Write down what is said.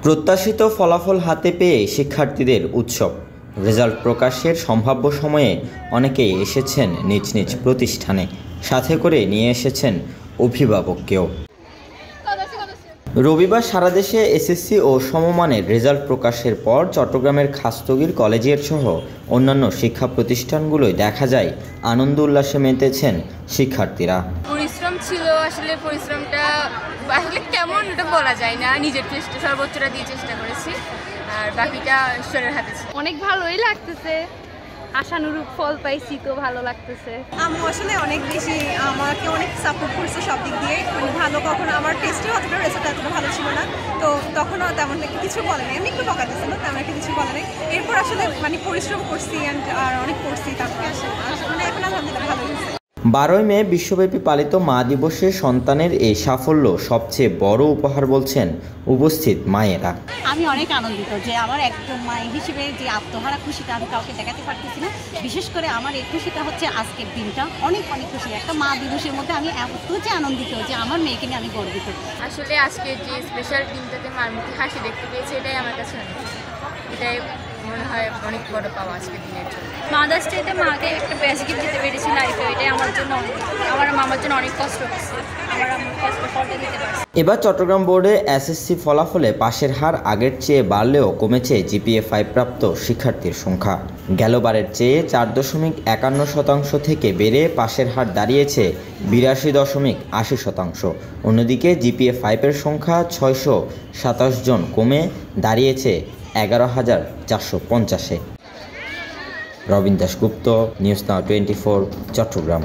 প্রত্যাশিত ফলাফল হাতে পেয়ে শিক্ষার্থীদের উৎসব। রেজাল্ট প্রকাশের সম্ভাব্য সময়ে অনেকেই এসেছেন নিজ নিজ প্রতিষ্ঠানে, সাথে করে নিয়ে এসেছেন অভিভাবককেও। রবিবার সারা দেশে এসএসসি ও সমমানের রেজাল্ট প্রকাশের পর চট্টগ্রামের খাস্তগীর কলেজিয়েট সহ অন্যান্য শিক্ষা প্রতিষ্ঠানগুলোয় দেখা যায় আনন্দ উল্লাসে মেতেছেন শিক্ষার্থীরা। পরিশ্রম ছিল, আসলে পরিশ্রমটা আসলে কেমন এটা বলা যায় না, নিজের চেষ্টা সর্বোচ্চটা দিয়ে চেষ্টা করেছি, আর বাকিটা ঈশ্বরের হাতে ছিল। অনেক ভালোই লাগতেছে, আশানুরূপ ফল পাইছি তো ভালো লাগতেছে। আম্মু আসলে অনেক বেশি আমাকে অনেক সাপোর্ট করছে সব দিক দিয়ে, মানে ভালো। কখনো আমার টেস্টেও অতটা রেজাল্ট এতটা ভালো ছিল না, তো তখনও তেমন কিছু বলে নাই, এমনি একটু বকা দিয়েছিল, তেমন একটা কিছু বলে নাই। এরপর আসলে মানে পরিশ্রম করছি আর অনেক করছি, তারপরে মানে এখন আলহামদুলিল্লাহ ভালো হয়েছে। 12ই মে বিশ্বব্যাপী পালিত মা দিবসে সন্তানের এই সাফল্য সবচেয়ে বড় উপহার বলছেন উপস্থিত মায়েরা। আমি অনেক আনন্দিত যে আমার একজন মা হিসেবে যে আত্মহারা খুশিটা আমি কাউকে দেখাতে পারতেছি না। বিশেষ করে আমার এই খুশিটা হচ্ছে আজকের দিনটা অনেক অনেক খুশি। একটা মা দিবসের মধ্যে আমি এত যে আনন্দিত যে আমার মেয়েকে নিয়ে আমি গর্বিত। আসলে আজকে যে স্পেশাল দিনটাতে মার মুখে হাসি দেখতে পেয়েছি, এটাই আমার কাছে এটাই মনে হয় অনেক বড় পাওয়া আজকের দিনের জন্য। মাদার্স ডেতে মাকে একটা বেস্ট গিফট দিতে পেরেছি লাইফে, এটাই আমার জন্য আমার মামার জন্য অনেক কষ্ট হচ্ছে, আমার কষ্ট ফলটা দিতে পারছি। এবার চট্টগ্রাম বোর্ডে এসএসসি ফলাফলে পাশের হার আগের চেয়ে বাড়লেও কমেছে জিপিএ 5 প্রাপ্ত শিক্ষার্থীর সংখ্যা। গেলবারের চেয়ে 4.51% থেকে বেড়ে পাশের হার দাঁড়িয়েছে 82.80%। অন্যদিকে জিপিএ 5-এর সংখ্যা 627 জন কমে দাঁড়িয়েছে 11,450-এ। Robin Dasgupta, news now 24, Chittagong.